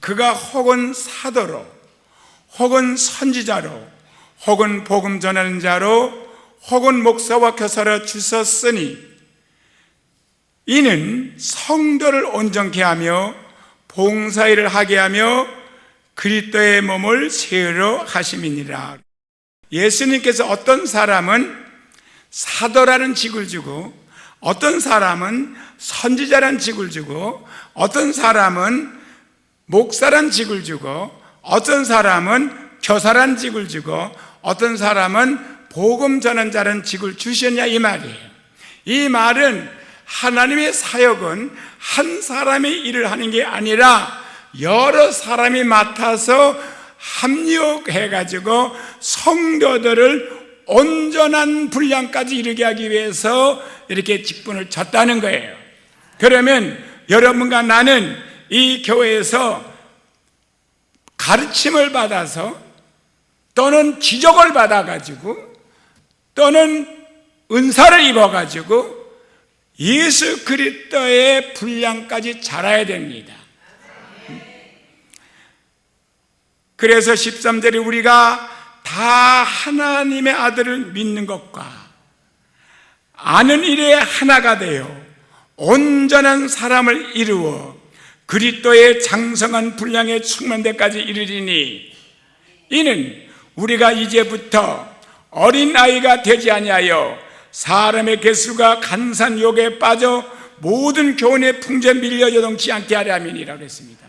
그가 혹은 사도로, 혹은 선지자로, 혹은 복음 전하는 자로, 혹은 목사와 교사로 주셨으니 이는 성도를 온전케 하며 봉사일을 하게 하며 그리스도의 몸을 세우려 하심이니라. 예수님께서 어떤 사람은 사도라는 직을 주고, 어떤 사람은 선지자라는 직을 주고, 어떤 사람은 목사란 직을 주고, 어떤 사람은 교사란 직을 주고, 어떤 사람은 복음 전환자라는 직을 주셨냐 이 말이에요. 이 말은 하나님의 사역은 한 사람이 일을 하는 게 아니라 여러 사람이 맡아서 합력해가지고 성도들을 온전한 분량까지 이르게 하기 위해서 이렇게 직분을 줬다는 거예요. 그러면 여러분과 나는 이 교회에서 가르침을 받아서 또는 지적을 받아가지고 또는 은사를 입어가지고 예수 그리스도의 분량까지 자라야 됩니다. 그래서 13절에 우리가 다 하나님의 아들을 믿는 것과 아는 일에 하나가 되어 온전한 사람을 이루어 그리스도의 장성한 분량에 충만되까지 이르리니 이는 우리가 이제부터 어린아이가 되지 아니하여 사람의 개수가 간산 욕에 빠져 모든 교훈의 풍조에 밀려 요동치 않게 하려 함이니라고 했습니다.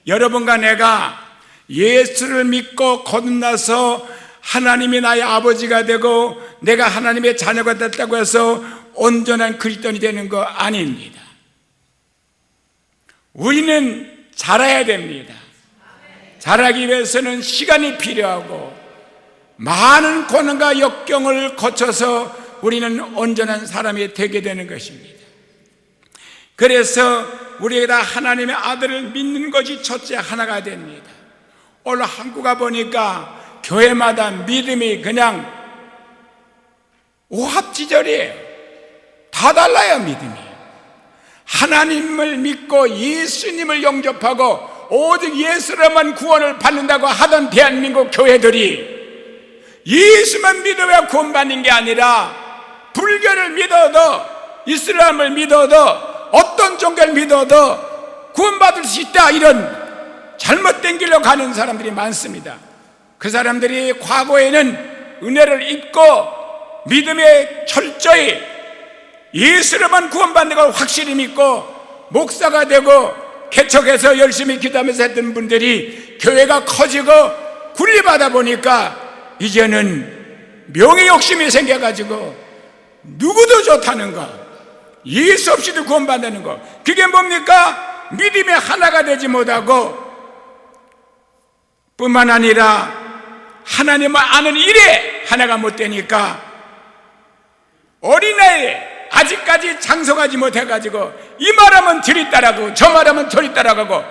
여러분과 내가 예수를 믿고 거듭나서 하나님이 나의 아버지가 되고 내가 하나님의 자녀가 됐다고 해서 온전한 그리스도인이 되는 거 아닙니다. 우리는 자라야 됩니다. 자라기 위해서는 시간이 필요하고 많은 고난과 역경을 거쳐서 우리는 온전한 사람이 되게 되는 것입니다. 그래서 우리가 하나님의 아들을 믿는 것이 첫째 하나가 됩니다. 오늘 한국 가 보니까 교회마다 믿음이 그냥 오합지졸이에요. 다 달라요. 믿음이 하나님을 믿고 예수님을 영접하고 오직 예수로만 구원을 받는다고 하던 대한민국 교회들이 예수만 믿어야 구원받는 게 아니라 불교를 믿어도 이슬람을 믿어도 어떤 종교를 믿어도 구원받을 수 있다, 이런 잘못된 길로 가는 사람들이 많습니다. 그 사람들이 과거에는 은혜를 입고 믿음에 철저히 예수로만 구원받는 걸 확실히 믿고 목사가 되고 개척해서 열심히 기도하면서 했던 분들이 교회가 커지고 군림하다 보니까 이제는 명예 욕심이 생겨가지고 누구도 좋다는 거, 예수 없이도 구원받는 거, 그게 뭡니까? 믿음의 하나가 되지 못하고 뿐만 아니라 하나님을 아는 일에 하나가 못 되니까 어린아이 아직까지 장성하지 못해가지고 이 말하면 저리 따라가고 저 말하면 저리 따라가고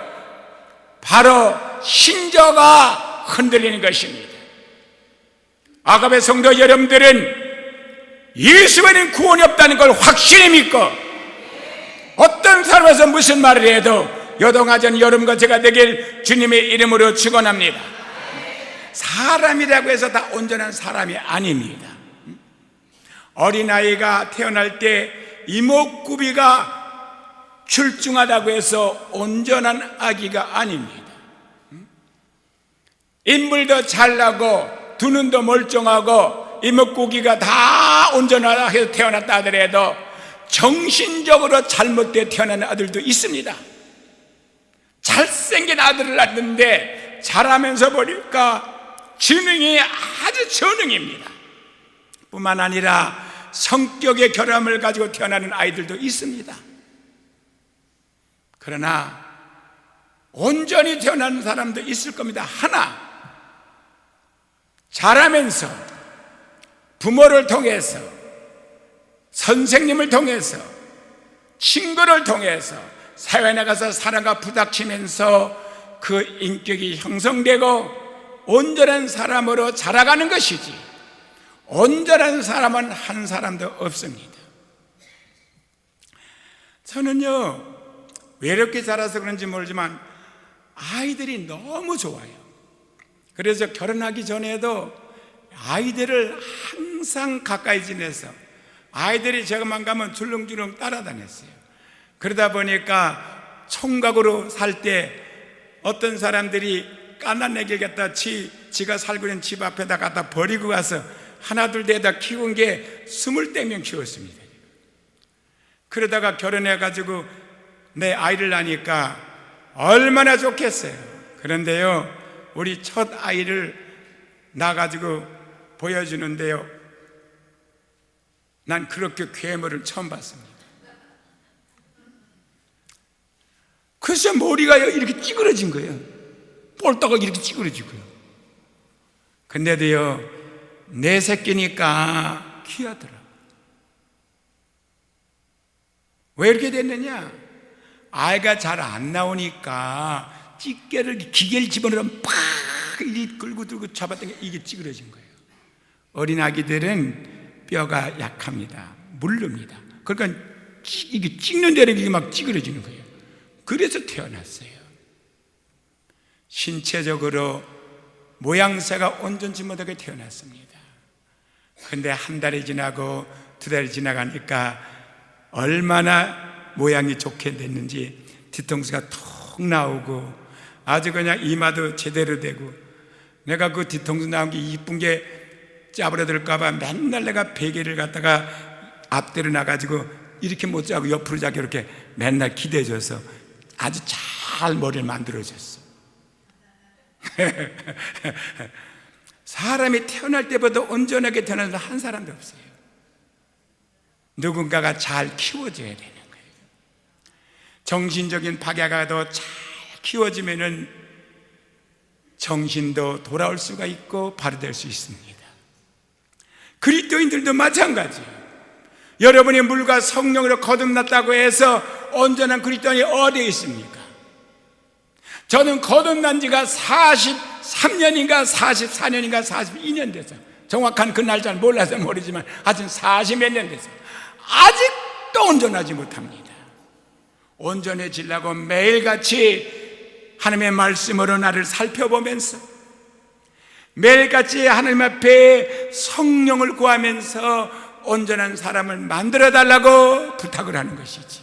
바로 신조가 흔들리는 것입니다. 아가베 성도 여러분들은 예수에는 구원이 없다는 걸 확실히 믿고 어떤 사람에서 무슨 말을 해도 요동하전 여러분과 제가 되길 주님의 이름으로 축원합니다. 사람이라고 해서 다 온전한 사람이 아닙니다. 어린아이가 태어날 때 이목구비가 출중하다고 해서 온전한 아기가 아닙니다. 인물도 잘나고 두 눈도 멀쩡하고 이목구비가 다 온전하다 해서 태어났다 하더라도 정신적으로 잘못되어 태어나는 아들도 있습니다. 잘생긴 아들을 낳는데 자라면서 보니까 지능이 아주 저능입니다. 뿐만 아니라 성격의 결함을 가지고 태어나는 아이들도 있습니다. 그러나 온전히 태어나는 사람도 있을 겁니다. 하나, 자라면서 부모를 통해서 선생님을 통해서 친구를 통해서 사회에 나가서 사람과 부닥치면서 그 인격이 형성되고 온전한 사람으로 자라가는 것이지 온전한 사람은 한 사람도 없습니다. 저는요, 외롭게 자라서 그런지 모르지만 아이들이 너무 좋아요. 그래서 결혼하기 전에도 아이들을 항상 가까이 지내서 아이들이 제가만 가면 줄렁줄렁 따라다녔어요. 그러다 보니까 총각으로 살 때 어떤 사람들이 까난애기를 갖다 지가 살고 있는 집 앞에다 갖다 버리고 가서 하나 둘 대다 키운 게 20명 키웠습니다. 그러다가 결혼해가지고 내 아이를 낳으니까 얼마나 좋겠어요. 그런데요, 우리 첫 아이를 낳아가지고 보여주는데요, 난 그렇게 괴물을 처음 봤습니다. 글쎄 머리가 이렇게 찌그러진 거예요. 볼따가 이렇게 찌그러지고요. 근데도요, 내 새끼니까 귀하더라. 왜 이렇게 됐느냐? 아이가 잘 안 나오니까 기계를 집어넣으면 팍 이리 끌고 들고 잡았더니 이게 찌그러진 거예요. 어린 아기들은 뼈가 약합니다. 물릅니다. 그러니까 이게 찍는 대로 이게 막 찌그러지는 거예요. 그래서 태어났어요. 신체적으로 모양새가 온전치 못하게 태어났습니다. 근데 한 달이 지나고 두 달이 지나가니까 얼마나 모양이 좋게 됐는지 뒤통수가 톡 나오고 아주 그냥 이마도 제대로 되고, 내가 그 뒤통수 나온 게 이쁜 게 짜부러들까 봐 맨날 내가 베개를 갖다가 앞뒤로 나가지고 이렇게 못 자고 옆으로 자고 이렇게 맨날 기대줘서 아주 잘 머리를 만들어줬어. 사람이 태어날 때보다 온전하게 태어난 사람 한 사람도 없어요. 누군가가 잘 키워줘야 되는 거예요. 정신적인 박야가 더 잘 키워지면은 정신도 돌아올 수가 있고 바로 될 수 있습니다. 그리스도인들도 마찬가지예요. 여러분이 물과 성령으로 거듭났다고 해서 온전한 그리스도인이 어디에 있습니까? 저는 거듭난 지가 43년인가 44년인가 42년 됐어요. 정확한 그 날짜는 몰라서 모르지만 하여튼 40몇 년 됐어요. 아직도 온전하지 못합니다. 온전해지려고 매일같이 하나님의 말씀으로 나를 살펴보면서 매일같이 하나님 앞에 성령을 구하면서 온전한 사람을 만들어 달라고 부탁을 하는 것이지,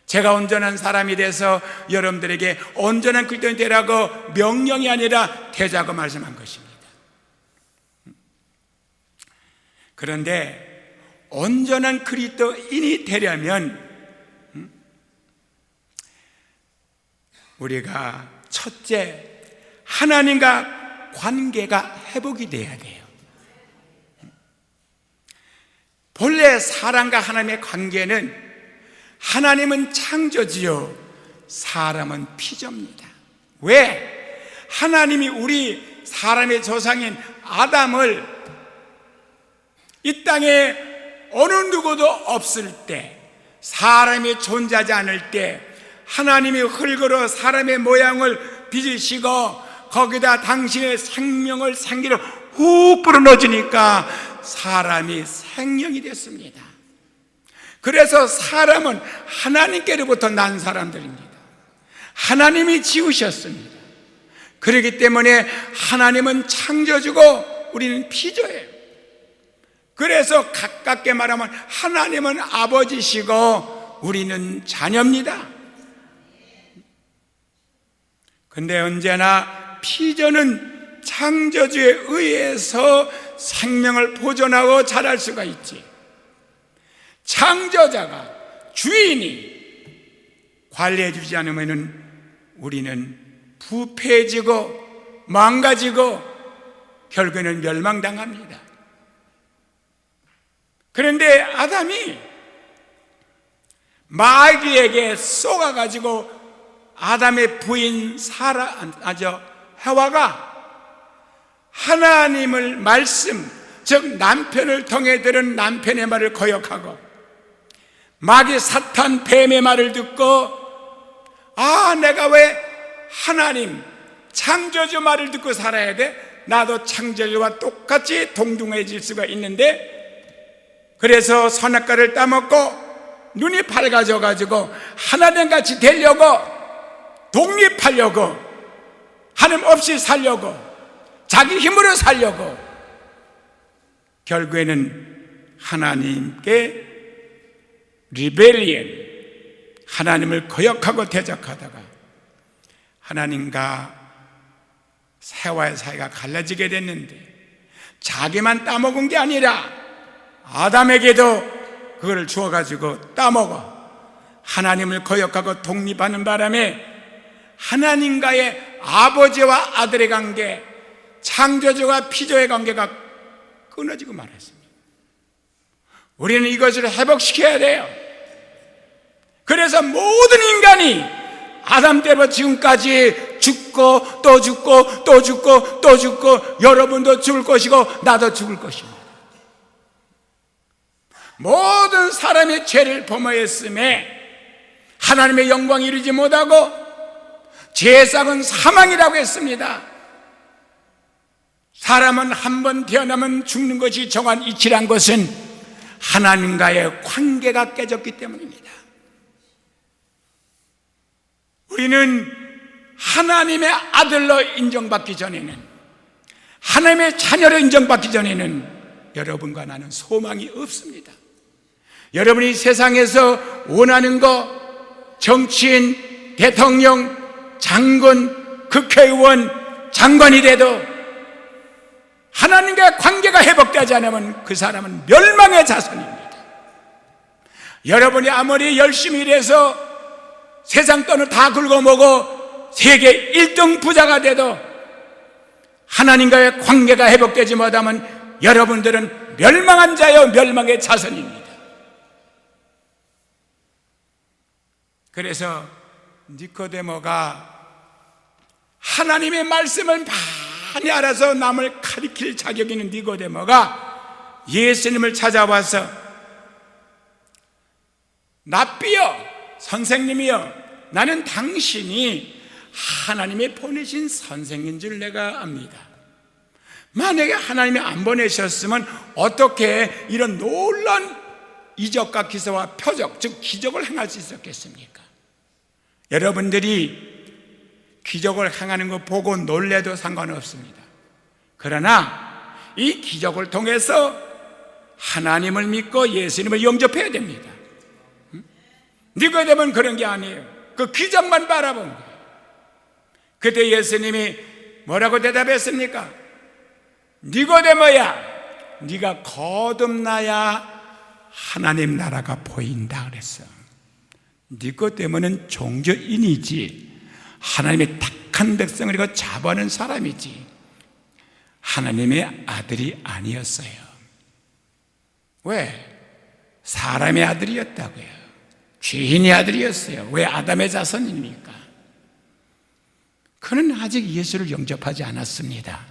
제가 온전한 사람이 돼서 여러분들에게 온전한 그리스도인이 되라고 명령이 아니라 되자고 말씀한 것입니다. 그런데 온전한 그리스도인이 되려면 우리가 첫째, 하나님과 관계가 회복이 돼야 돼요. 본래 사람과 하나님의 관계는, 하나님은 창조지요 사람은 피조입니다. 왜? 하나님이 우리 사람의 조상인 아담을 이 땅에 어느 누구도 없을 때, 사람이 존재하지 않을 때 하나님이 흙으로 사람의 모양을 빚으시고 거기다 당신의 생명을 생기를 훅 불어넣으니까 사람이 생명이 됐습니다. 그래서 사람은 하나님께로부터 난 사람들입니다. 하나님이 지으셨습니다. 그렇기 때문에 하나님은 창조주고 우리는 피조예요. 그래서 가깝게 말하면 하나님은 아버지시고 우리는 자녀입니다. 근데 언제나 피조는 창조주에 의해서 생명을 보존하고 자랄 수가 있지, 창조자가, 주인이 관리해 주지 않으면 우리는 부패해지고 망가지고 결국에는 멸망당합니다. 그런데 아담이 마귀에게 쏘가가지고 아담의 부인 해와가 하나님을 말씀, 즉 남편을 통해 들은 남편의 말을 거역하고 마귀 사탄 뱀의 말을 듣고, 내가 왜 하나님 창조주 말을 듣고 살아야 돼? 나도 창조주와 똑같이 동등해질 수가 있는데, 그래서 선악과를 따먹고 눈이 밝아져 가지고 하나님같이 되려고 독립하려고, 하나님 없이 살려고, 자기 힘으로 살려고, 결국에는 하나님께 리벨리언, 하나님을 거역하고 대적하다가 하나님과 새와의 사이가 갈라지게 됐는데, 자기만 따먹은 게 아니라 아담에게도 그걸 주어가지고 따먹어 하나님을 거역하고 독립하는 바람에 하나님과의 아버지와 아들의 관계, 창조주와 피조의 관계가 끊어지고 말았습니다. 우리는 이것을 회복시켜야 돼요. 그래서 모든 인간이 아담 때부터 지금까지 죽고 또 죽고 또 죽고 또 죽고, 여러분도 죽을 것이고 나도 죽을 것입니다. 모든 사람의 죄를 범하였음에 하나님의 영광을 이루지 못하고 죄상은 사망이라고 했습니다. 사람은 한 번 태어나면 죽는 것이 정한 이치란 것은 하나님과의 관계가 깨졌기 때문입니다. 우리는 하나님의 아들로 인정받기 전에는, 하나님의 자녀로 인정받기 전에는 여러분과 나는 소망이 없습니다. 여러분이 세상에서 원하는 거, 정치인, 대통령, 장군, 국회의원, 장관이 돼도 하나님과의 관계가 회복되지 않으면 그 사람은 멸망의 자손입니다. 여러분이 아무리 열심히 일해서 세상 돈을 다 긁어먹어 세계 1등 부자가 돼도 하나님과의 관계가 회복되지 못하면 여러분들은 멸망한 자여 멸망의 자손입니다. 그래서 니코데모가 하나님의 말씀을 많이 알아서 남을 가리킬 자격이 있는 니코데모가 예수님을 찾아와서 랍비여, 선생님이여, 나는 당신이 하나님이 보내신 선생인 줄 내가 압니다. 만약에 하나님이 안 보내셨으면 어떻게 이런 놀라운 이적과 기사와 표적, 즉 기적을 행할 수 있었겠습니까? 여러분들이 기적을 행하는 거 보고 놀래도 상관없습니다. 그러나 이 기적을 통해서 하나님을 믿고 예수님을 영접해야 됩니다. 니고데모는 그런 게 아니에요. 그 기적만 바라본 거예요. 그때 예수님이 뭐라고 대답했습니까? 니고데모야, 네가 거듭나야 하나님 나라가 보인다 그랬어. 니고데모는 종교인이지 하나님의 택한 백성을 이거 자부하는 사람이지 하나님의 아들이 아니었어요. 왜? 사람의 아들이었다고요. 죄인의 아들이었어요. 왜 아담의 자손입니까? 그는 아직 예수를 영접하지 않았습니다.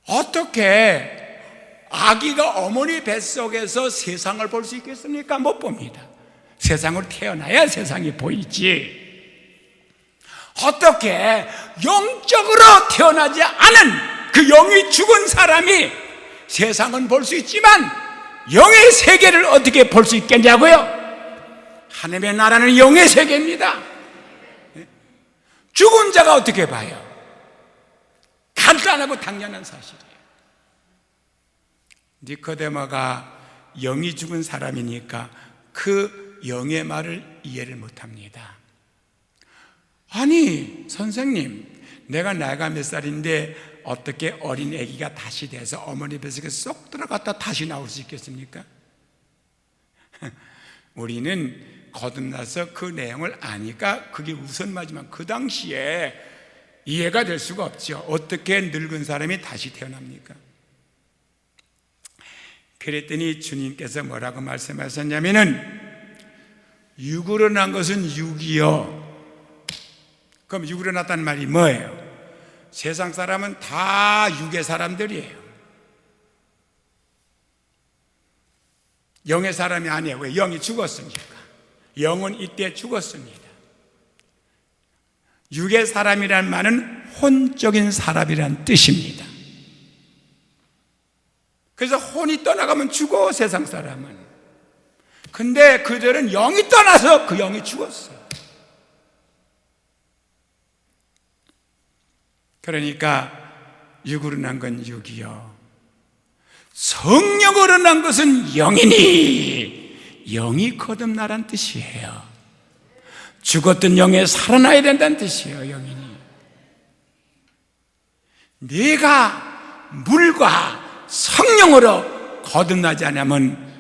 어떻게 아기가 어머니 뱃속에서 세상을 볼 수 있겠습니까? 못 봅니다. 세상으로 태어나야 세상이 보이지. 어떻게 영적으로 태어나지 않은 그 영이 죽은 사람이 세상은 볼 수 있지만 영의 세계를 어떻게 볼 수 있겠냐고요? 하나님의 나라는 영의 세계입니다. 죽은 자가 어떻게 봐요? 간단하고 당연한 사실이에요. 니코데모가 영이 죽은 사람이니까 그 영의 말을 이해를 못합니다. 아니 선생님, 내가 나이가 몇 살인데 어떻게 어린 아기가 다시 돼서 어머니 뱃속에 쏙 들어갔다 다시 나올 수 있겠습니까? 우리는 거듭나서 그 내용을 아니까 그게 우선마지만 그 당시에 이해가 될 수가 없죠. 어떻게 늙은 사람이 다시 태어납니까? 그랬더니 주님께서 뭐라고 말씀하셨냐면은 육으로 난 것은 육이요. 그럼 육으로 났다는 말이 뭐예요? 세상 사람은 다 육의 사람들이에요. 영의 사람이 아니에요. 왜? 영이 죽었으니까. 영은 이때 죽었습니다. 육의 사람이란 말은 혼적인 사람이란 뜻입니다. 그래서 혼이 떠나가면 죽어, 세상 사람은. 근데 그들은 영이 떠나서 그 영이 죽었어요. 그러니까 육으로 난 건 육이요, 성령으로 난 것은 영이니 영이 거듭나란 뜻이에요. 죽었던 영에 살아나야 된다는 뜻이에요. 영이니 네가 물과 성령으로 거듭나지 않으면,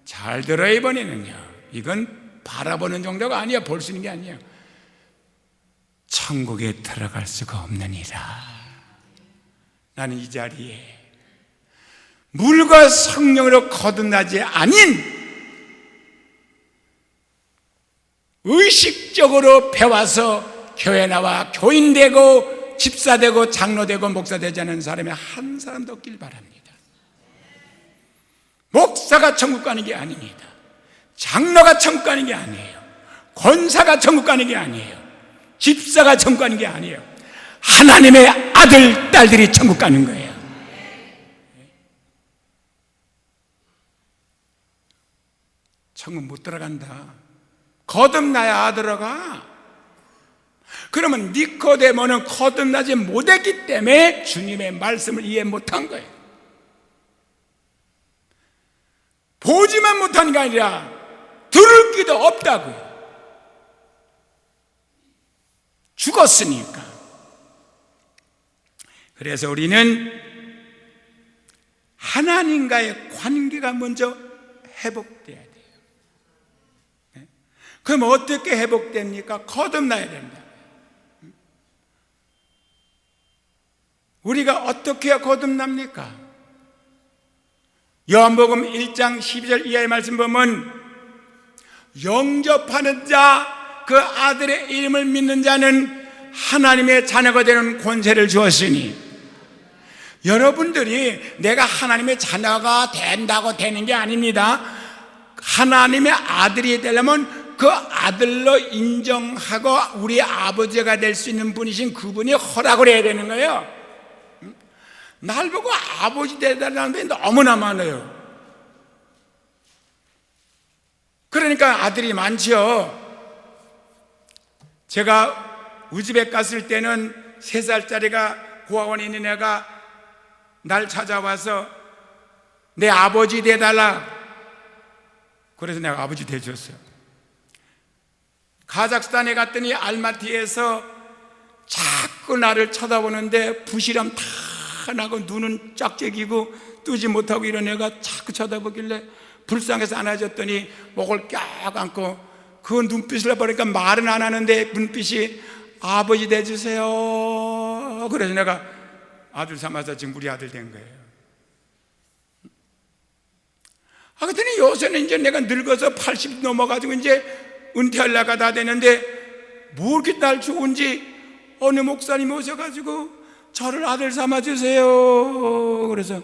잘 들어요 이번에는요, 이건 바라보는 정도가 아니야, 볼 수 있는 게 아니에요. 천국에 들어갈 수가 없느니라. 나는 이 자리에 물과 성령으로 거듭나지 아닌 의식적으로 배워서 교회 나와 교인 되고 집사 되고 장로 되고 목사 되지 않은 사람이 한 사람도 없길 바랍니다. 목사가 천국 가는 게 아닙니다. 장로가 천국 가는 게 아니에요. 권사가 천국 가는 게 아니에요. 집사가 천국 가는 게 아니에요. 하나님의 아들, 딸들이 천국 가는 거예요. 천국 못 들어간다. 거듭나야 들어가. 그러면 니코데모는 거듭나지 못했기 때문에 주님의 말씀을 이해 못한 거예요. 보지만 못한 게 아니라 들을 귀도 없다고요. 죽었으니까. 그래서 우리는 하나님과의 관계가 먼저 회복돼야 돼요. 그럼 어떻게 회복됩니까? 거듭나야 된다. 우리가 어떻게 해야 거듭납니까? 요한복음 1장 12절 이하의 말씀 보면, 영접하는 자, 그 아들의 이름을 믿는 자는 하나님의 자녀가 되는 권세를 주었으니, 여러분들이 내가 하나님의 자녀가 된다고 되는 게 아닙니다. 하나님의 아들이 되려면 그 아들로 인정하고 우리 아버지가 될 수 있는 분이신 그분이 허락을 해야 되는 거예요. 날 보고 아버지 되달라는 분이 너무나 많아요. 그러니까 아들이 많죠. 제가 우즈벡 갔을 때는 3살짜리가 고아원에 있는 애가 날 찾아와서 내 아버지 돼달라. 그래서 내가 아버지 돼줬어요. 카자흐스탄에 갔더니 알마티에서 자꾸 나를 쳐다보는데 부시람 다 나고 눈은 짝짝이고 뜨지 못하고 이런 애가 자꾸 쳐다보길래 불쌍해서 안아줬더니 목을 깍 안고 그 눈빛을 보니까 말은 안 하는데 눈빛이 아버지 돼주세요. 그래서 내가 아들 삼아서 지금 우리 아들 된 거예요. 그랬더니 요새는 이제 내가 늙어서 80 넘어가지고 이제 은퇴하려고 다 되는데 뭐 이렇게 날 좋은지 어느 목사님 오셔가지고 저를 아들 삼아주세요. 그래서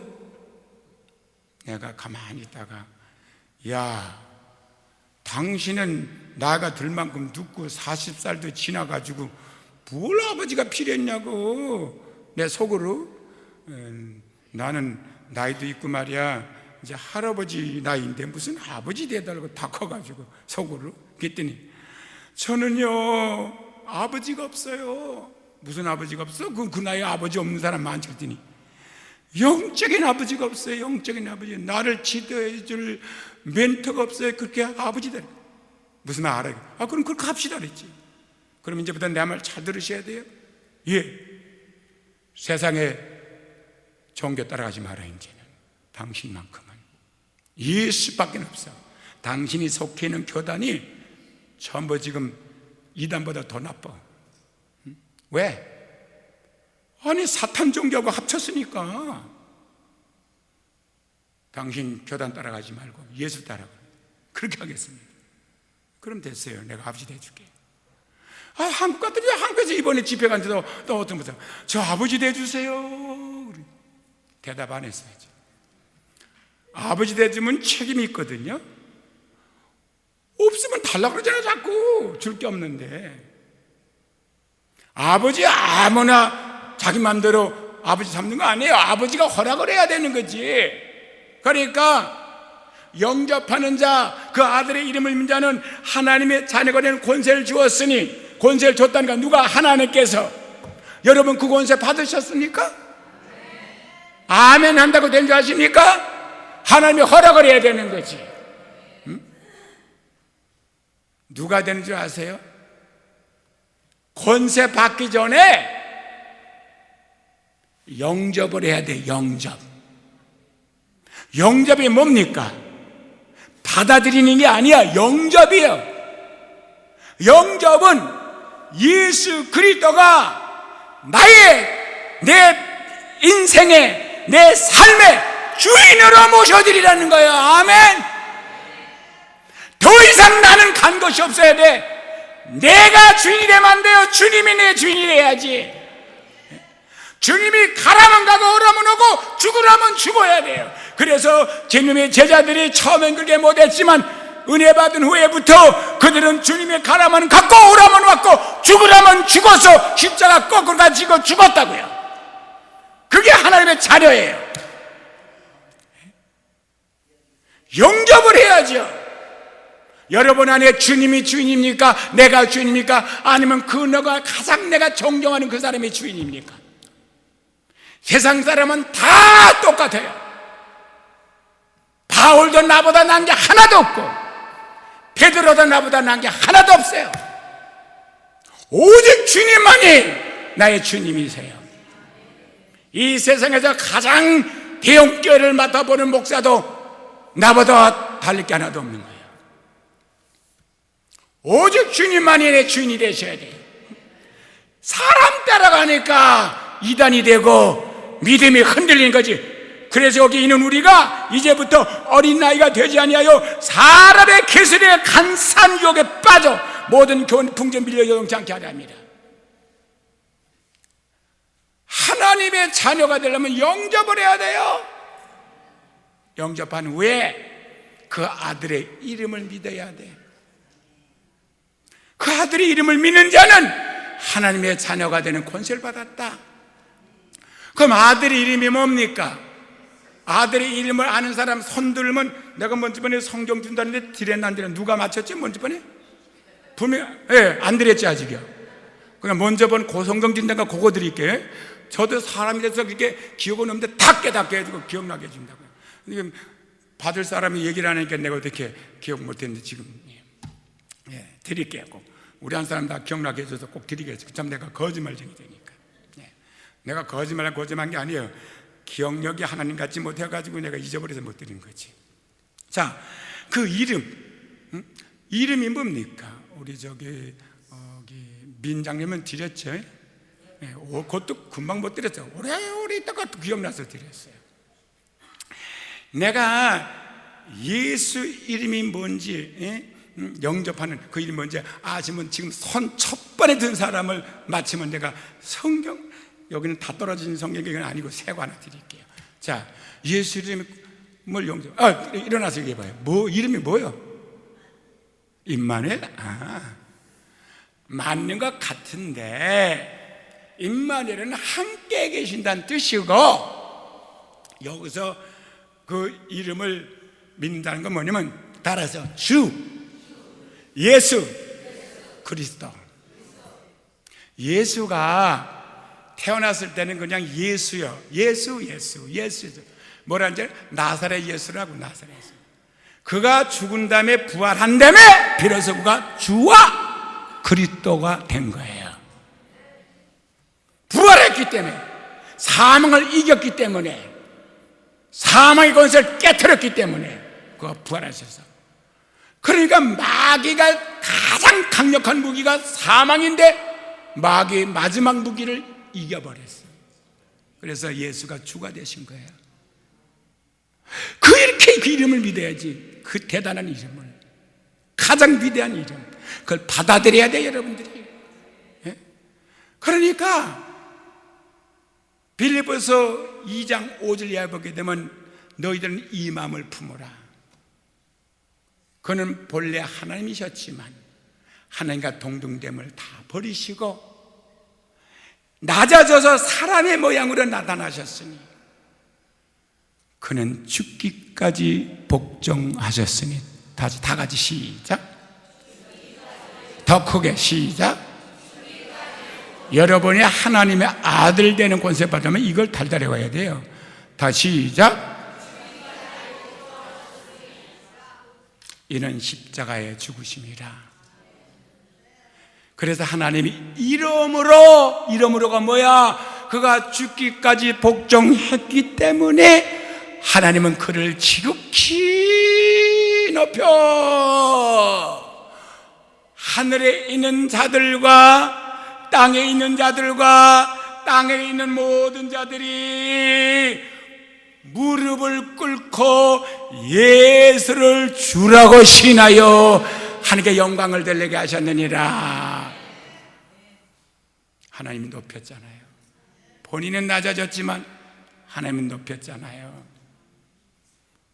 내가 가만히 있다가, 야, 당신은 나이가 들 만큼 늙고 40살도 지나가지고 뭘 아버지가 필요했냐고. 내 속으로 나는 나이도 있고 말이야, 이제 할아버지 나이인데 무슨 아버지 되달라고 다 커가지고 속으로. 그랬더니 저는요 아버지가 없어요. 무슨 아버지가 없어? 그 나이에 아버지 없는 사람 많지. 그랬더니 영적인 아버지가 없어요. 영적인 아버지. 나를 지도해 줄 멘토가 없어요. 그렇게 아버지 되는. 무슨 말 알아요? 그럼 그렇게 합시다 그랬지. 그럼 이제부터 내 말 잘 들으셔야 돼요. 예, 세상에 종교 따라가지 마라. 이제는 당신만큼은 예수밖에 없어. 당신이 속해 있는 교단이 전부 지금 이단보다 더 나빠. 왜? 아니 사탄 종교하고 합쳤으니까. 당신 교단 따라가지 말고 예수 따라가. 그렇게 하겠습니다. 그럼 됐어요. 내가 아버지 돼줄게. 한국 갔더니 한국에서 이번에 집회 간데도 또 어떤 분들 저 아버지 돼주세요. 대답 안 했어야지. 아버지 돼주면 책임이 있거든요. 없으면 달라고 그러잖아. 자꾸 줄 게 없는데. 아버지 아무나 자기 마음대로 아버지 삼는 거 아니에요. 아버지가 허락을 해야 되는 거지. 그러니까 영접하는 자, 그 아들의 이름을 믿는 자는 하나님의 자녀가 되는 권세를 주었으니, 권세를 줬다니까 누가? 하나님께서. 여러분 그 권세 받으셨습니까? 아멘 한다고 된 줄 아십니까? 하나님이 허락을 해야 되는 거지. 누가 되는 줄 아세요? 권세 받기 전에 영접을 해야 돼. 영접이 뭡니까? 받아들이는 게 아니야. 영접이에요. 영접은 예수 그리스도가 내 인생의, 내 삶의 주인으로 모셔드리라는 거예요. 아멘. 더 이상 나는 간 것이 없어야 돼. 내가 주인이 되면 안 돼요. 주님이 내 주인이 돼야지. 주님이 가라면 가고 오라면 오고 죽으라면 죽어야 돼요. 그래서 주님의 제자들이 처음엔 그렇게 못했지만 은혜 받은 후에부터 그들은 주님이 가라면 갔고 오라면 왔고 죽으라면 죽어서 십자가 거꾸로 가지고 죽었다고요. 그게 하나님의 자녀예요. 영접을 해야죠. 여러분 안에 주님이 주인입니까? 내가 주인입니까? 아니면 그 너가 가장 내가 존경하는 그 사람이 주인입니까? 세상 사람은 다 똑같아요. 바울도 나보다 난 게 하나도 없고 베드로도 나보다 난 게 하나도 없어요. 오직 주님만이 나의 주님이세요. 이 세상에서 가장 대형교회를 맡아보는 목사도 나보다 달릴 게 하나도 없는 거예요. 오직 주님만이 내 주인이 되셔야 돼요. 사람 따라가니까 이단이 되고 믿음이 흔들리는 거지. 그래서 여기 있는 우리가 이제부터 어린 나이가 되지 아니하여 사람의 계술에 간사한 유혹에 빠져 모든 교훈 풍제 밀려 요동치 않게 하려 합니다. 하나님의 자녀가 되려면 영접을 해야 돼요. 영접한 후에 그 아들의 이름을 믿어야 돼. 그 아들의 이름을 믿는 자는 하나님의 자녀가 되는 권세를 받았다. 그럼 아들의 이름이 뭡니까? 아들의 이름을 아는 사람 손 들면, 내가 먼저번에 성경 준다는데 드렸나 안 드렸나 누가 맞췄지? 먼저번에? 분명 안 드렸지 아직이요. 그냥 먼저번 그 성경 준다니까 그거 드릴게요. 저도 사람이 돼서 그렇게 기억은 없는데 다 깨닫게 해주고 기억나게 해준다고요. 지금 받을 사람이 얘기를 하니까 내가 어떻게 기억 못했는데 지금 드릴게요. 꼭 우리 한 사람 다 기억나게 해줘서 꼭 드리겠어요. 참 내가 거짓말쟁이 되니까. 내가 거짓말한 게 아니에요. 기억력이 하나님 같지 못해가지고 내가 잊어버려서 못 드린 거지. 자, 그 이름이 뭡니까? 우리 민장님은 드렸죠. 그것도 금방 못 드렸죠. 오래 있다가 또 기억나서 드렸어요. 내가 예수 이름이 뭔지 영접하는 그 이름이 뭔지 아시면 지금 손 첫 번에 든 사람을 마치면 내가 성경, 여기는 다 떨어진 성경이 아니고 새 거 하나 드릴게요. 자, 예수 이름을 영접. 일어나서 얘기해봐요. 이름이 뭐요? 임마누엘? 맞는 것 같은데 임마누엘은 함께 계신다는 뜻이고, 여기서 그 이름을 믿는다는 건 뭐냐면 따라서 주, 예수, 그리스도. 예수가 태어났을 때는 그냥 예수요. 예수. 뭐라는지 나사렛 예수라고. 나사렛 예수. 그가 죽은 다음에 부활한 다음에 비로소 그가 주와 그리스도가 된 거예요. 부활했기 때문에, 사망을 이겼기 때문에, 사망의 권세를 깨트렸기 때문에 그가 부활하셔서. 그러니까 마귀가 가장 강력한 무기가 사망인데 마귀의 마지막 무기를 이겨버렸어요. 그래서 예수가 주가 되신 거예요. 이렇게 그 이름을 믿어야지. 그 대단한 이름을, 가장 위대한 이름, 그걸 받아들여야 돼요, 여러분들이. 그러니까 빌립보서 2장 5절 이하에 보게 되면 너희들은 이 마음을 품어라. 그는 본래 하나님이셨지만 하나님과 동등됨을 다 버리시고 낮아져서 사람의 모양으로 나타나셨으니 그는 죽기까지 복종하셨으니. 다 같이 시작. 더 크게 시작. 여러분이 하나님의 아들 되는 권세 받으면 이걸 달달해 와야 돼요. 다시 시작. 이는 십자가에 죽으심이라. 그래서 하나님이 이름으로가 뭐야? 그가 죽기까지 복종했기 때문에 하나님은 그를 지극히 높여 하늘에 있는 자들과 땅에 있는 자들과 땅에 있는 모든 자들이 무릎을 꿇고 예수를 주라고 신하여 하나님께 영광을 돌리게 하셨느니라. 하나님이 높였잖아요. 본인은 낮아졌지만 하나님은 높였잖아요.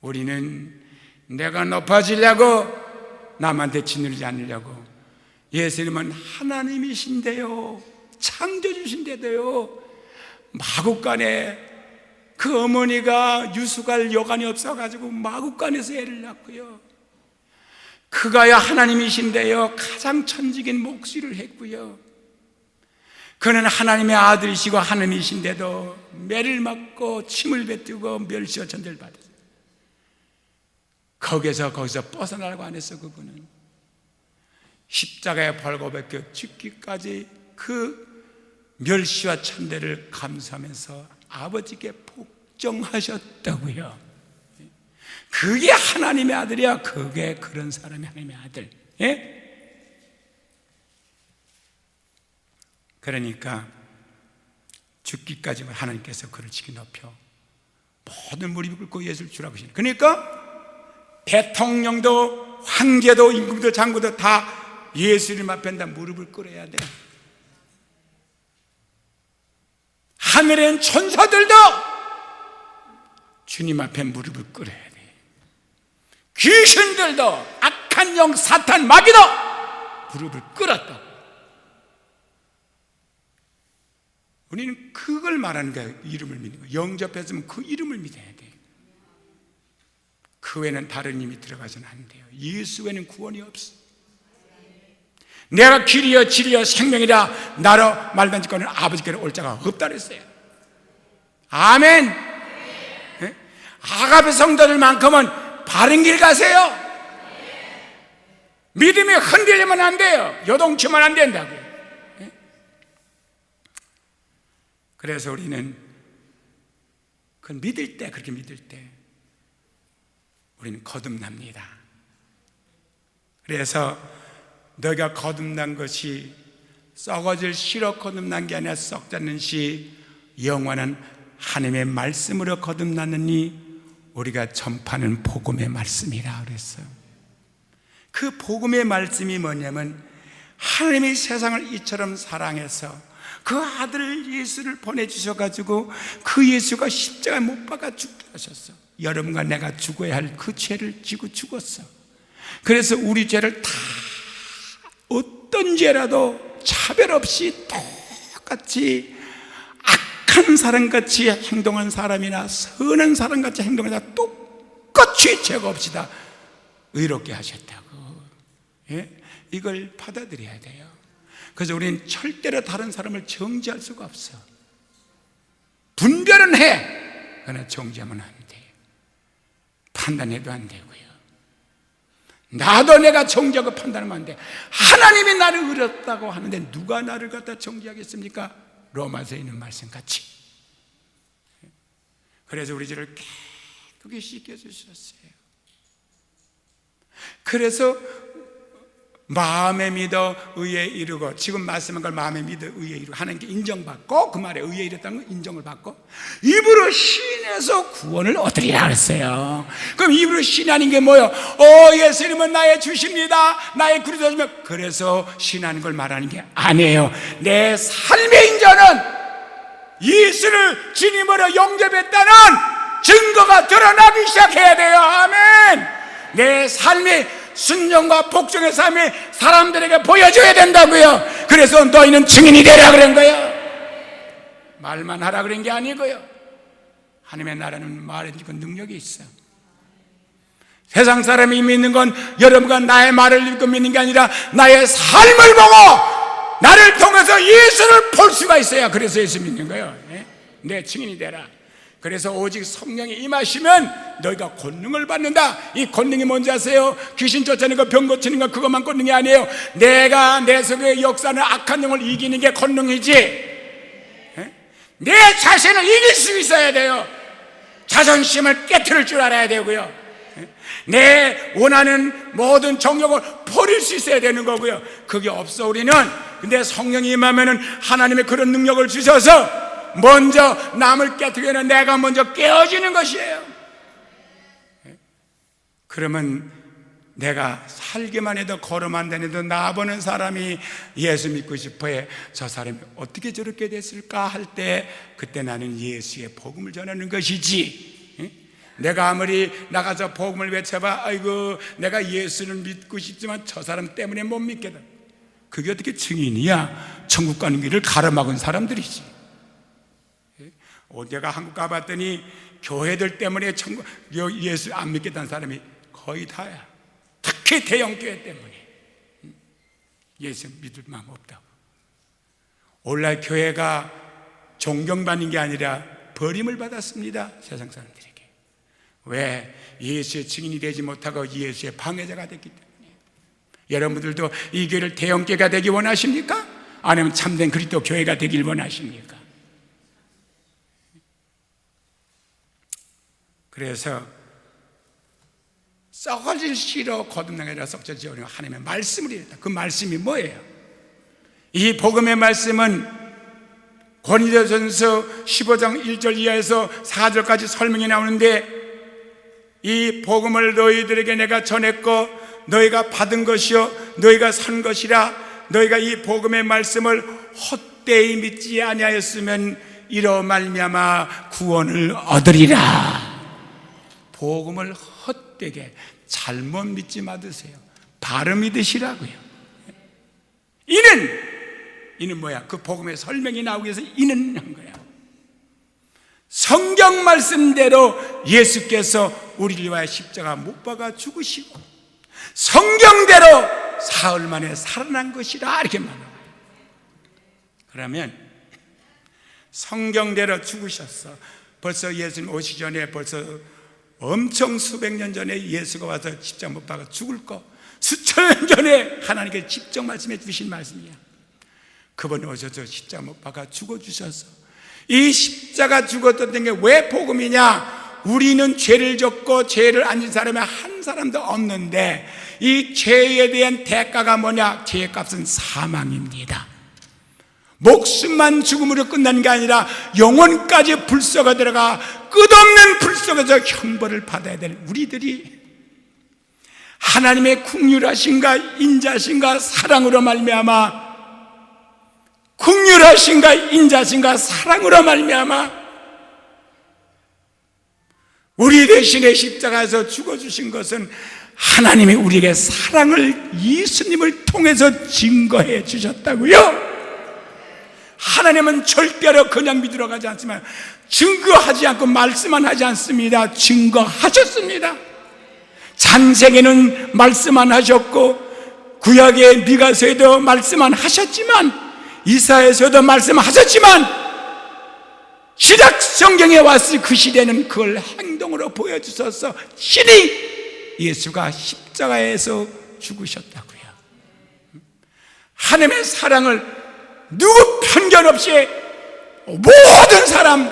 우리는 내가 높아지려고 남한테 짓누르지 않으려고. 예수님은 하나님이신데요, 창조주신데도요, 마국간에 그 어머니가 유수갈 여간이 없어가지고 마국간에서 애를 낳고요, 그가야 하나님이신데요 가장 천직인 목수를 했고요, 그는 하나님의 아들이시고 하나님이신데도 매를 맞고 침을 뱉고 멸시와 전대를 받았어요. 거기서 벗어나려고 안 했어. 그분은 십자가에 벌거벗겨 죽기까지 그 멸시와 천대를 감수하면서 아버지께 복종하셨다고요. 그게 하나님의 아들이야. 그게 그런 사람이 하나님의 아들. 예? 그러니까 죽기까지 하나님께서 그를 지키 높여 모든 무릎을 꿇고 예수를 주라고 하시는. 그러니까 대통령도 황제도 임금도 장군도 다 예수님 앞에 다 무릎을 꿇어야 돼. 하늘엔 천사들도 주님 앞에 무릎을 꿇어야 돼. 귀신들도 악한 영 사탄 마귀도 무릎을 꿇었다. 우리는 그걸 말하는 거예요. 이름을 믿는 거. 영접했으면 그 이름을 믿어야 돼. 그 외에는 다른 힘이 들어가서는 안 돼요. 예수 외에는 구원이 없어. 내가 길이여 진리여 생명이라 나로 말만 짓고는 아버지께로 올 자가 없다 그랬어요. 아멘. 네? 아가베 성도들만큼은 바른 길 가세요. 믿음이 흔들리면 안 돼요. 요동치면 안 된다고요. 네? 그래서 우리는 그 믿을 때, 그렇게 믿을 때 우리는 거듭납니다. 그래서 너희가 거듭난 것이 썩어질 씨로 거듭난 게 아니라 썩지 않는 씨 영원한 하나님의 말씀으로 거듭났느니 우리가 전파하는 복음의 말씀이라 그랬어요. 그 복음의 말씀이 뭐냐면 하나님이 세상을 이처럼 사랑해서 그 아들 예수를 보내주셔가지고 그 예수가 십자가에 못 박아 죽게 하셨어. 여러분과 내가 죽어야 할 그 죄를 지고 죽었어. 그래서 우리 죄를 다 어떤 죄라도 차별 없이 똑같이 악한 사람같이 행동한 사람이나 선한 사람같이 행동하다 똑같이 죄가 없이 다 의롭게 하셨다고. 예? 이걸 받아들여야 돼요. 그래서 우리는 절대로 다른 사람을 정죄할 수가 없어. 분별은 해. 그러나 정죄하면 안 돼. 판단해도 안 되고요. 나도 내가 정죄하고 판단하면 안 돼. 하나님이 나를 의롭다고 하는데 누가 나를 갖다 정죄하겠습니까? 로마서에 있는 말씀같이. 그래서 우리 죄를 깨끗이 씻겨주셨어요. 그래서 마음에 믿어 의에 이르고, 지금 말씀한 걸 마음에 믿어 의에 이르고 하나님께 인정받고, 그 말에 의에 이르다는 건 인정을 받고 입으로 신해서 구원을 얻으리라 그랬어요. 그럼 입으로 신하는 게 뭐예요? 예수님은 나의 주십니다, 나의 구주십니다. 그래서 신하는 걸 말하는 게 아니에요. 내 삶의 인자는 예수를 주님으로 영접했다는 증거가 드러나기 시작해야 돼요. 아멘. 내 삶의 순종과 복종의 삶이 사람들에게 보여줘야 된다고요. 그래서 너희는 증인이 되라 그런 거예요. 말만 하라 그런 게 아니고요. 하나님의 나라는 말에 그 능력이 있어. 세상 사람이 믿는 건 여러분과 나의 말을 믿고 믿는 게 아니라 나의 삶을 보고 나를 통해서 예수를 볼 수가 있어야 그래서 예수 믿는 거예요. 내 증인이 되라. 그래서 오직 성령이 임하시면 너희가 권능을 받는다. 이 권능이 뭔지 아세요? 귀신 쫓아내는 거, 병 고치는 거, 그것만 권능이 아니에요. 내가 내 속에 역사는 악한 영을 이기는 게 권능이지. 내 자신을 이길 수 있어야 돼요. 자존심을 깨트릴 줄 알아야 되고요. 내 원하는 모든 정욕을 버릴 수 있어야 되는 거고요. 그게 없어 우리는. 근데 성령이 임하면은 하나님의 그런 능력을 주셔서 먼저 남을 깨뜨리는 내가 먼저 깨어지는 것이에요. 그러면 내가 살기만 해도 걸음 안 다녀도 나보는 사람이 예수 믿고 싶어해. 저 사람이 어떻게 저렇게 됐을까 할 때 그때 나는 예수의 복음을 전하는 것이지. 내가 아무리 나가서 복음을 외쳐봐, 아이고 내가 예수를 믿고 싶지만 저 사람 때문에 못 믿겠다. 그게 어떻게 증인이야? 천국 가는 길을 가로막은 사람들이지. 내가 한국 가봤더니 교회들 때문에 예수 안 믿겠다는 사람이 거의 다야. 특히 대형교회 때문에 예수 믿을 마음 없다고. 오늘날 교회가 존경받는 게 아니라 버림을 받았습니다. 세상 사람들에게. 왜? 예수의 증인이 되지 못하고 예수의 방해자가 됐기 때문에. 여러분들도 이 교회를 대형교회가 되기 원하십니까? 아니면 참된 그리스도 교회가 되길 원하십니까? 그래서 썩어질 씨로 거듭나게 썩어지지 않으려 하나님의 말씀을 이랬다. 그 말씀이 뭐예요? 이 복음의 말씀은 고린도전서 15장 1절 이하에서 4절까지 설명이 나오는데, 이 복음을 너희들에게 내가 전했고 너희가 받은 것이요 너희가 산 것이라. 너희가 이 복음의 말씀을 헛되이 믿지 아니하였으면 이로 말미암아 구원을 얻으리라. 복음을 헛되게 잘못 믿지 마드세요. 바로 믿으시라고요. 이는 뭐야? 그 복음의 설명이 나오기 위해서 이는 한 거야. 성경 말씀대로 예수께서 우리를 위하여 십자가 못 박아 죽으시고 성경대로 사흘 만에 살아난 것이라 이렇게 말해요. 그러면 성경대로 죽으셨어. 벌써 예수님 오시기 전에 벌써 엄청 수백 년 전에 예수가 와서 십자가 못 박아 죽을 거 수천 년 전에 하나님께 직접 말씀해 주신 말씀이야. 그분 오셔서 십자가 못 박아 죽어주셔서 이 십자가 죽었던 게 왜 복음이냐? 우리는 죄를 졌고 죄를 안 진 사람이 한 사람도 없는데 이 죄에 대한 대가가 뭐냐? 죄의 값은 사망입니다. 목숨만 죽음으로 끝나는 게 아니라 영혼까지 불속에 들어가 끝없는 불속에서 형벌을 받아야 될 우리들이 하나님의 긍휼하신가 인자신가 사랑으로 말미암아 긍휼하신가 인자신가 사랑으로 말미암아 우리 대신에 십자가에서 죽어주신 것은 하나님이 우리에게 사랑을 예수님을 통해서 증거해 주셨다고요. 하나님은 절대로 그냥 믿으러 가지 않지만 증거하지 않고 말씀만 하지 않습니다. 증거하셨습니다. 창세기는 말씀만 하셨고 구약의 미가서에도 말씀만 하셨지만 이사야서에도 말씀하셨지만 신약 성경에 왔을 그 시대는 그걸 행동으로 보여주셔서 신이 예수가 십자가에서 죽으셨다고요. 하나님의 사랑을 누구 편견 없이 모든 사람,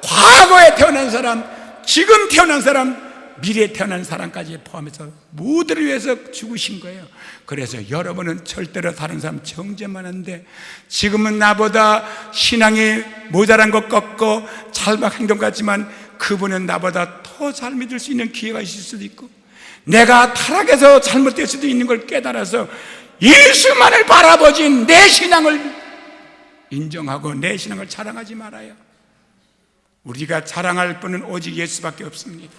과거에 태어난 사람, 지금 태어난 사람, 미래에 태어난 사람까지 포함해서 모두를 위해서 죽으신 거예요. 그래서 여러분은 절대로 다른 사람 정죄만 하는데 지금은 나보다 신앙이 모자란 것 같고 잘못 행동 같지만 그분은 나보다 더 잘 믿을 수 있는 기회가 있을 수도 있고 내가 타락해서 잘못될 수도 있는 걸 깨달아서 예수만을 바라보지 내 신앙을 인정하고 내 신앙을 자랑하지 말아요. 우리가 자랑할 분은 오직 예수밖에 없습니다.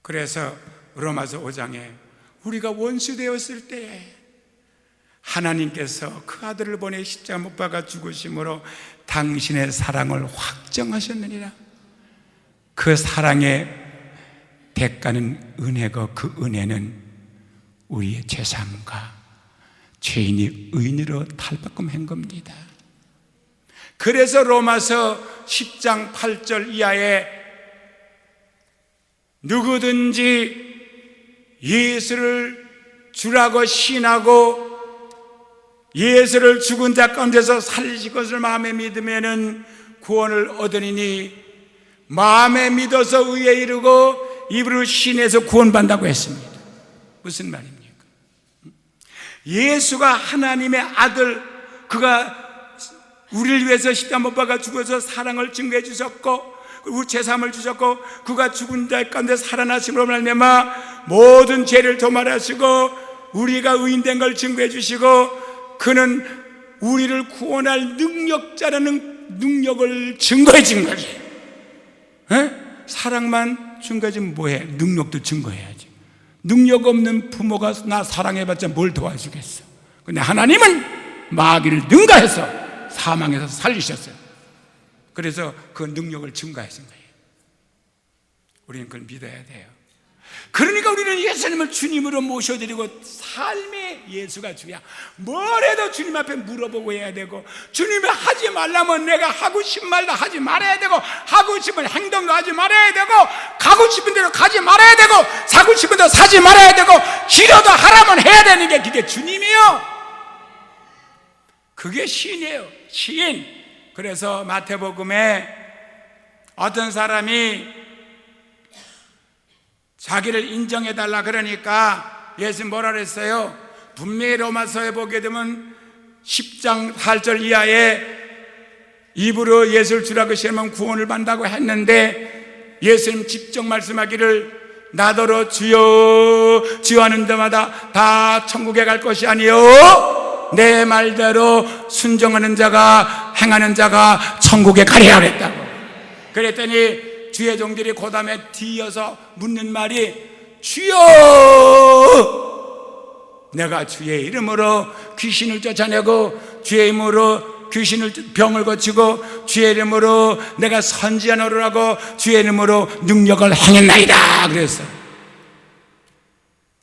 그래서 로마서 5장에 우리가 원수 되었을 때에 하나님께서 그 아들을 보내 십자가 못 박아 죽으심으로 당신의 사랑을 확정하셨느니라. 그 사랑의 대가는 은혜고 그 은혜는 우리의 죄사함과 죄인이 의인으로 탈바꿈한 겁니다. 그래서 로마서 10장 8절 이하에 누구든지 예수를 주라고 신하고 예수를 죽은 자 가운데서 살리실 것을 마음에 믿으면은 구원을 얻으리니 마음에 믿어서 의에 이르고 입으로 신해서 구원받는다고 했습니다. 무슨 말입니까? 예수가 하나님의 아들, 그가 우리를 위해서 십자가 못 박아 죽어서 사랑을 증거해 주셨고 우리 죄사함을 주셨고 그가 죽은 자 가운데 살아나심으로 말미암아 모든 죄를 도말하시고 우리가 의인된 걸 증거해 주시고 그는 우리를 구원할 능력자라는 능력을 증거해 준 거지. 사랑만 증거해주면 뭐해? 능력도 증거해야지. 능력 없는 부모가 나 사랑해봤자 뭘 도와주겠어. 근데 하나님은 마귀를 능가해서 사망해서 살리셨어요. 그래서 그 능력을 증가하신 거예요. 우리는 그걸 믿어야 돼요. 그러니까 우리는 예수님을 주님으로 모셔드리고 삶의 예수가 주야. 뭘 해도 주님 앞에 물어보고 해야 되고 주님이 하지 말라면 내가 하고 싶은 말도 하지 말아야 되고 하고 싶은 행동도 하지 말아야 되고 가고 싶은 대로 가지 말아야 되고 사고 싶은 대로 사지 말아야 되고 싫어도 하라면 해야 되는 게 그게 주님이요. 그게 시인이에요. 시인. 그래서 마태복음에 어떤 사람이 자기를 인정해달라 그러니까 예수님 뭐라 그랬어요? 분명히 로마서에 보게 되면 10장 8절 이하에 입으로 예수를 주라고 시하면 구원을 받는다고 했는데 예수님 직접 말씀하기를 나더러 주여 주여 하는 데마다 다 천국에 갈 것이 아니요 내 말대로 순종하는 자가 행하는 자가 천국에 가리라 그랬다고. 그랬더니 주의 종들이 그 다음에 뒤이어서 묻는 말이 주여 내가 주의 이름으로 귀신을 쫓아내고 주의 이름으로 병을 고치고 주의 이름으로 내가 선지자 노릇하고 주의 이름으로 능력을 행했나이다 그랬어.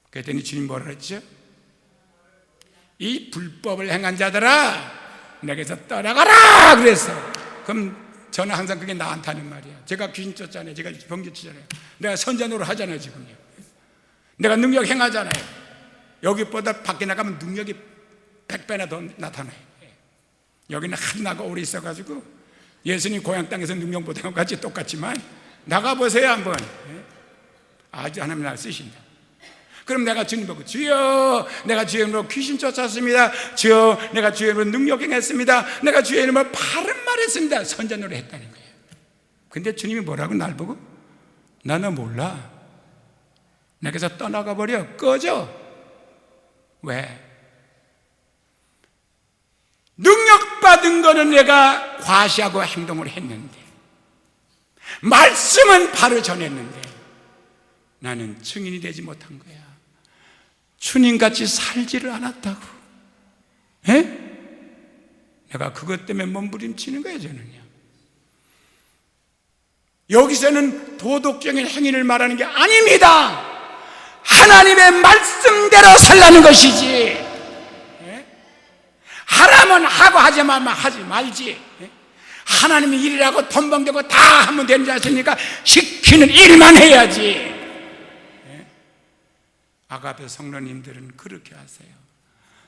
그랬더니 주님 뭐라 그랬죠? 이 불법을 행한 자들아 내게서 떠나가라 그랬어. 그럼 저는 항상 그게 나한테 하는 말이야. 제가 귀신 쫓잖아요. 제가 병기 치잖아요. 내가 선전으로 하잖아요. 지금요. 내가 능력 행하잖아요. 여기보다 밖에 나가면 능력이 100배나 더 나타나요. 여기는 하나가 오래 있어가지고 예수님 고향 땅에서 능력 보다는 같이 똑같지만 나가보세요 한번. 아주 하나님 날 쓰신다. 그럼 내가 주님 보고 주여 내가 주의 이름으로 귀신 쫓았습니다. 주여 내가 주의 이름으로 능력 행했습니다. 내가 주의 이름으로 바른 말 했습니다. 선전으로 했다는 거예요. 근데 주님이 뭐라고 날 보고 나는 몰라. 내게서 떠나가 버려. 꺼져. 왜? 능력받은 거는 내가 과시하고 행동을 했는데 말씀은 바로 전했는데 나는 증인이 되지 못한 거야. 주님같이 살지를 않았다고. 내가 그것 때문에 몸부림치는 거예요. 저는요. 여기서는 도덕적인 행위를 말하는 게 아닙니다. 하나님의 말씀대로 살라는 것이지. 하라면 하고 하지 말면 하지 말지. 하나님이 일이라고 돈 벌고 다 하면 되는 줄 아십니까? 시키는 일만 해야지. 아가페 성도님들은 그렇게 하세요.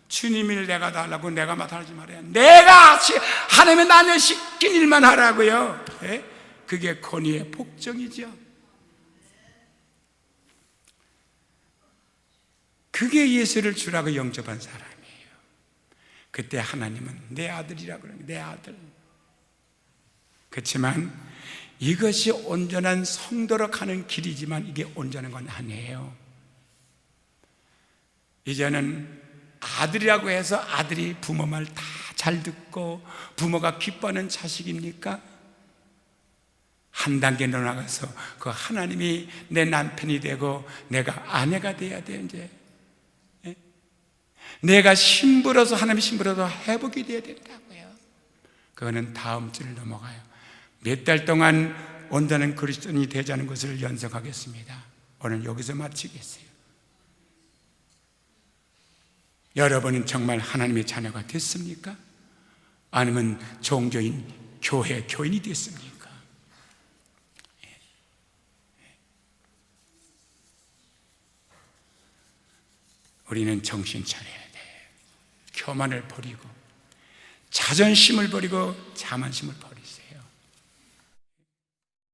주님을 내가 달라고 내가 맡아하지 말아요. 내가 하나님의 나를 시킨 일만 하라고요. 그게 권위의 복종이죠. 그게 예수를 주라고 영접한 사람이에요. 그때 하나님은 내 아들이라고 그러는 내 아들. 그렇지만 이것이 온전한 성도로 가는 길이지만 이게 온전한 건 아니에요. 이제는 아들이라고 해서 아들이 부모 말 다 잘 듣고 부모가 기뻐하는 자식입니까? 한 단계 더 나가서 그 하나님이 내 남편이 되고 내가 아내가 돼야 돼. 이제 내가 신부로서 하나님의 신부로서 회복이 돼야 된다고요. 그거는 다음 주를 넘어가요. 몇 달 동안 온전한 그리스도인이 되자는 것을 연습하겠습니다. 오늘 여기서 마치겠어요. 여러분은 정말 하나님의 자녀가 됐습니까? 아니면 종교인 교회 교인이 됐습니까? 우리는 정신 차려야 돼. 교만을 버리고 자존심을 버리고 자만심을 버리세요.